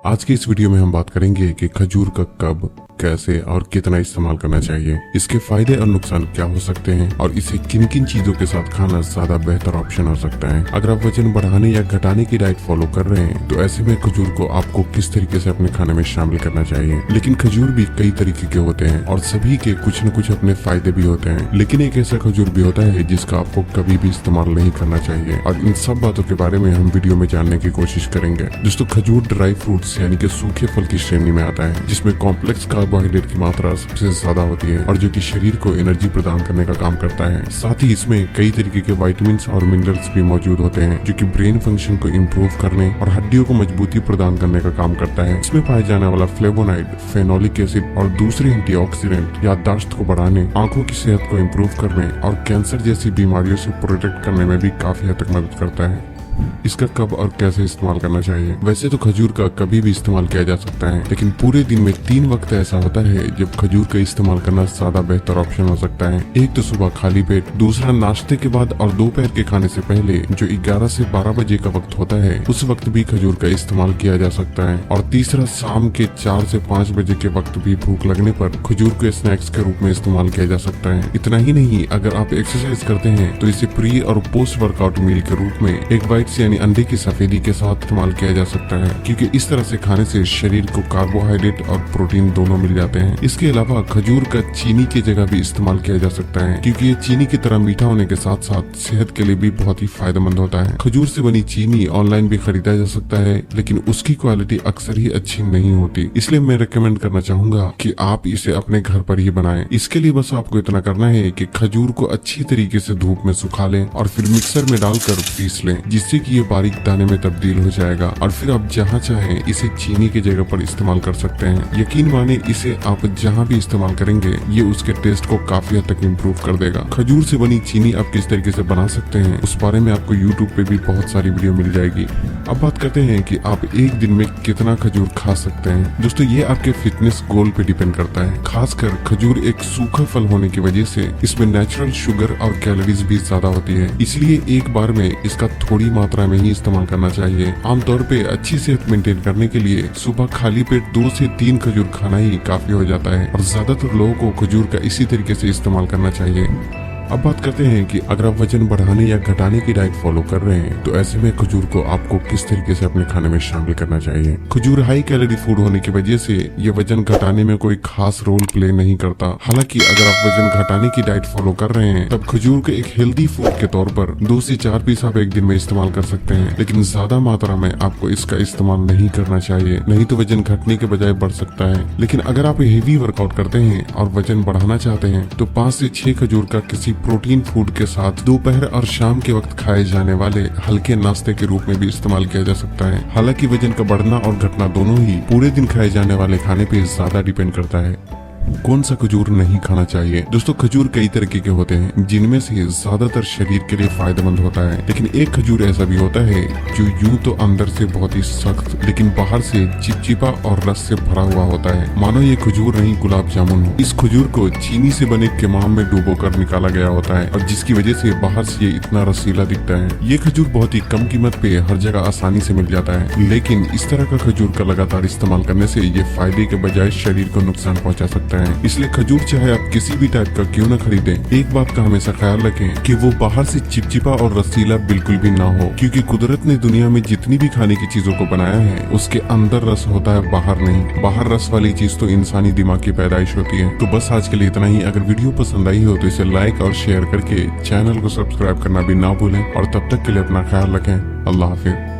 आज की इस वीडियो में हम बात करेंगे कि खजूर का कब, कैसे और कितना इस्तेमाल करना चाहिए, इसके फायदे और नुकसान क्या हो सकते हैं और इसे किन किन चीजों के साथ खाना ज्यादा बेहतर ऑप्शन हो सकता है। अगर आप वजन बढ़ाने या घटाने की डाइट फॉलो कर रहे हैं तो ऐसे में खजूर को आपको किस तरीके से अपने खाने में शामिल करना चाहिए। लेकिन खजूर भी कई तरीके के होते हैं और सभी के कुछ न कुछ अपने फायदे भी होते हैं। लेकिन एक ऐसा खजूर भी होता है जिसका आपको कभी भी इस्तेमाल नहीं करना चाहिए और इन सब बातों के बारे में हम वीडियो में जानने की कोशिश करेंगे। दोस्तों, खजूर ड्राई फ्रूट्स यानी कि सूखे फल की श्रेणी में आता है जिसमें कॉम्प्लेक्स कार्बोहाइड्रेट की मात्रा सबसे ज्यादा होती है और जो कि शरीर को एनर्जी प्रदान करने का काम करता है। साथ ही इसमें कई तरीके के विटामिन और मिनरल्स भी मौजूद होते हैं जो कि ब्रेन फंक्शन को इम्प्रूव करने और हड्डियों को मजबूती प्रदान करने का काम करता है। इसमें पाए जाने वाला फ्लेवोनाइड, फेनोलिक एसिड और दूसरे एंटीऑक्सीडेंट याददाश्त को बढ़ाने, आंखों की सेहत को इम्प्रूव करने और कैंसर जैसी बीमारियों से प्रोटेक्ट करने में भी काफी हद तक मदद करता है। इसका कब और कैसे इस्तेमाल करना चाहिए। वैसे तो खजूर का कभी भी इस्तेमाल किया जा सकता है, लेकिन पूरे दिन में 3 वक्त ऐसा होता है जब खजूर का इस्तेमाल करना ज्यादा बेहतर ऑप्शन हो सकता है। एक तो सुबह खाली पेट, दूसरा नाश्ते के बाद और दोपहर के खाने से पहले जो 11 से 12 बजे का वक्त होता है उस वक्त भी खजूर का इस्तेमाल किया जा सकता है, और तीसरा शाम के 4 से 5 बजे के वक्त भी भूख लगने पर खजूर को स्नैक्स के रूप में इस्तेमाल किया जा सकता है। इतना ही नहीं, अगर आप एक्सरसाइज करते हैं तो इसे प्री और पोस्ट वर्कआउट मील के रूप में एक बाइट यानी अंडे की सफेदी के साथ इस्तेमाल किया जा सकता है, क्योंकि इस तरह से खाने से शरीर को कार्बोहाइड्रेट और प्रोटीन दोनों मिल जाते हैं। इसके अलावा खजूर का चीनी की जगह भी इस्तेमाल किया जा सकता है, क्योंकि ये चीनी की तरह मीठा होने के साथ साथ सेहत के लिए भी बहुत ही फायदेमंद होता है। खजूर से बनी चीनी ऑनलाइन भी खरीदा जा सकता है, लेकिन उसकी क्वालिटी अक्सर ही अच्छी नहीं होती, इसलिए मैं रिकमेंड करना चाहूंगा कि आप इसे अपने घर पर ही बनाएं। इसके लिए बस आपको इतना करना है कि खजूर को अच्छी तरीके से धूप में सुखा लें और फिर मिक्सर में डालकर पीस लें, जिससे कि ये बारीक दाने में तब्दील हो जाएगा और फिर आप जहाँ चाहें इसे चीनी की जगह पर इस्तेमाल कर सकते हैं। यकीन माने, इसे आप जहाँ भी इस्तेमाल करेंगे ये उसके टेस्ट को काफी हद तक इम्प्रूव कर देगा। खजूर से बनी चीनी आप किस तरीके से बना सकते हैं उस बारे में आपको यूट्यूब पे भी बहुत सारी वीडियो मिल जाएगी। अब बात करते हैं कि आप एक दिन में कितना खजूर खा सकते हैं। दोस्तों, ये आपके फिटनेस गोल पे डिपेंड करता है। खासकर खजूर एक सूखा फल होने की वजह से इसमें नेचुरल शुगर और कैलोरीज भी ज्यादा होती है, इसलिए एक बार में इसका थोड़ी मात्रा में ही इस्तेमाल करना चाहिए। आमतौर पे अच्छी सेहत मेंटेन करने के लिए सुबह खाली पेट 2 से 3 खजूर खाना ही काफी हो जाता है और ज्यादातर लोगों को खजूर का इसी तरीके से इस्तेमाल करना चाहिए। अब बात करते हैं कि अगर आप वजन बढ़ाने या घटाने की डाइट फॉलो कर रहे हैं तो ऐसे में खजूर को आपको किस तरीके से अपने खाने में शामिल करना चाहिए। खजूर हाई कैलोरी फूड होने की वजह से ये वजन घटाने में कोई खास रोल प्ले नहीं करता। हालांकि अगर आप वजन घटाने की डाइट फॉलो कर रहे हैं तब खजूर को एक हेल्दी फूड के तौर पर 2 से 4 पीस आप एक दिन में इस्तेमाल कर सकते हैं, लेकिन ज्यादा मात्रा में आपको इसका इस्तेमाल नहीं करना चाहिए, नहीं तो वजन घटने के बजाय बढ़ सकता है। लेकिन अगर आप हेवी वर्कआउट करते हैं और वजन बढ़ाना चाहते हैं तो 5 से 6 खजूर का किसी प्रोटीन फूड के साथ दोपहर और शाम के वक्त खाए जाने वाले हल्के नाश्ते के रूप में भी इस्तेमाल किया जा सकता है। हालांकि वजन का बढ़ना और घटना दोनों ही पूरे दिन खाए जाने वाले खाने पे ज्यादा डिपेंड करता है। कौन सा खजूर नहीं खाना चाहिए। दोस्तों, खजूर कई तरीके के होते हैं जिनमें से ज्यादातर शरीर के लिए फायदेमंद होता है, लेकिन एक खजूर ऐसा भी होता है जो यूं तो अंदर से बहुत ही सख्त लेकिन बाहर से चिपचिपा और रस से भरा हुआ होता है, मानो ये खजूर नहीं गुलाब जामुन हो। इस खजूर को चीनी से बने केमाम में डुबोकर निकाला गया होता है और जिसकी वजह से बाहर से ये इतना रसीला दिखता है। ये खजूर बहुत ही कम कीमत पे हर जगह आसानी से मिल जाता है, लेकिन इस तरह का खजूर का लगातार इस्तेमाल करने से ये फायदे के बजाय शरीर को नुकसान पहुँचा सकता है। इसलिए खजूर चाहे आप किसी भी टाइप का क्यों न खरीदें, एक बात का हमेशा ख्याल रखें कि वो बाहर से चिपचिपा और रसीला बिल्कुल भी ना हो, क्योंकि कुदरत ने दुनिया में जितनी भी खाने की चीजों को बनाया है उसके अंदर रस होता है, बाहर नहीं। बाहर रस वाली चीज तो इंसानी दिमाग की पैदाइश होती है। तो बस आज के लिए इतना ही। अगर वीडियो पसंद आई हो तो इसे लाइक और शेयर करके चैनल को सब्सक्राइब करना भी ना भूलें और तब तक के लिए अपना ख्याल रखें। अल्लाह हाफिज।